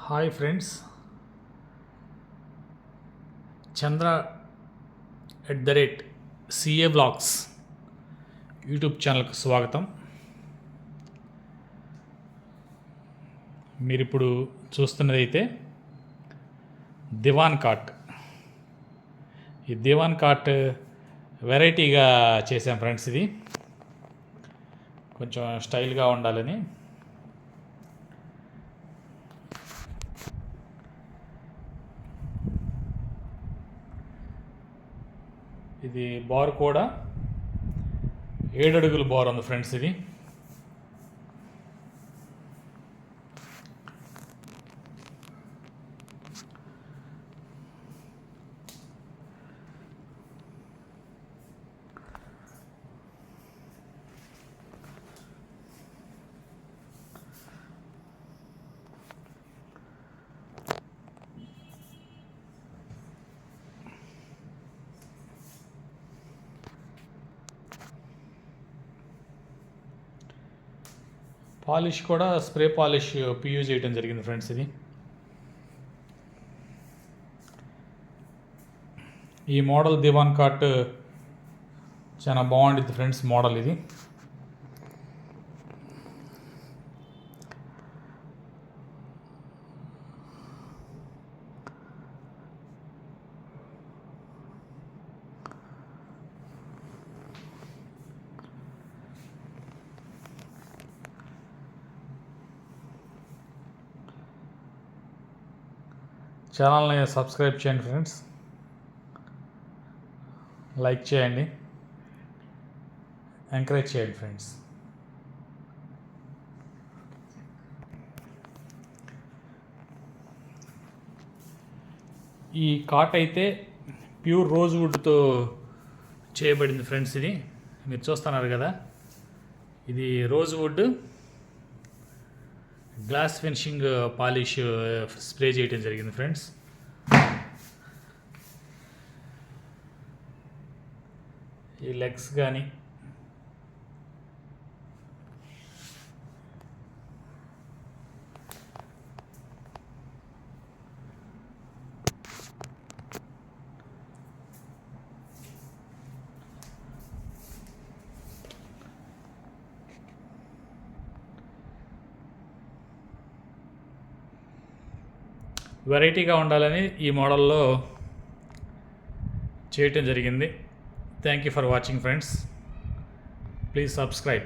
Hi friends, చంద్ర @CA vlogs YouTube ఛానల్కి స్వాగతం. మీరు ఇప్పుడు చూస్తున్నదైతే దివాన్ కాట్. ఈ దివాన్ కాట్ వెరైటీగా చేసాం ఫ్రెండ్స్. ఇది కొంచెం స్టైల్గా ఉండాలని ఇది బార్ కూడా 7 అడుగుల బార్ ఉంది ఫ్రెండ్స్. ఇది పాలిష్ కూడా స్ప్రే పాలిష్ పియూ చేయడం జరిగింది ఫ్రెండ్స్. ఇది ఈ మోడల్ దివాన్ కాట్ చాలా బాగుంటుంది ఫ్రెండ్స్. మోడల్ ఇది ఛానల్ని సబ్స్క్రైబ్ చేయండి ఫ్రెండ్స్, లైక్ చేయండి, ఎంకరేజ్ చేయండి ఫ్రెండ్స్. ఈ కాట్ అయితే ప్యూర్ రోజ్ వుడ్తో చేయబడింది ఫ్రెండ్స్. ఇది మీరు చూస్తున్నారు కదా, ఇది rose would glass finishing polish spray చేయడం జరిగింది ఫ్రెండ్స్. ఈ లెగ్స్ కానీ వెరైటీగా ఉండాలని ఈ మోడల్లో చేయటం జరిగింది. Thank you for watching friends. Please subscribe.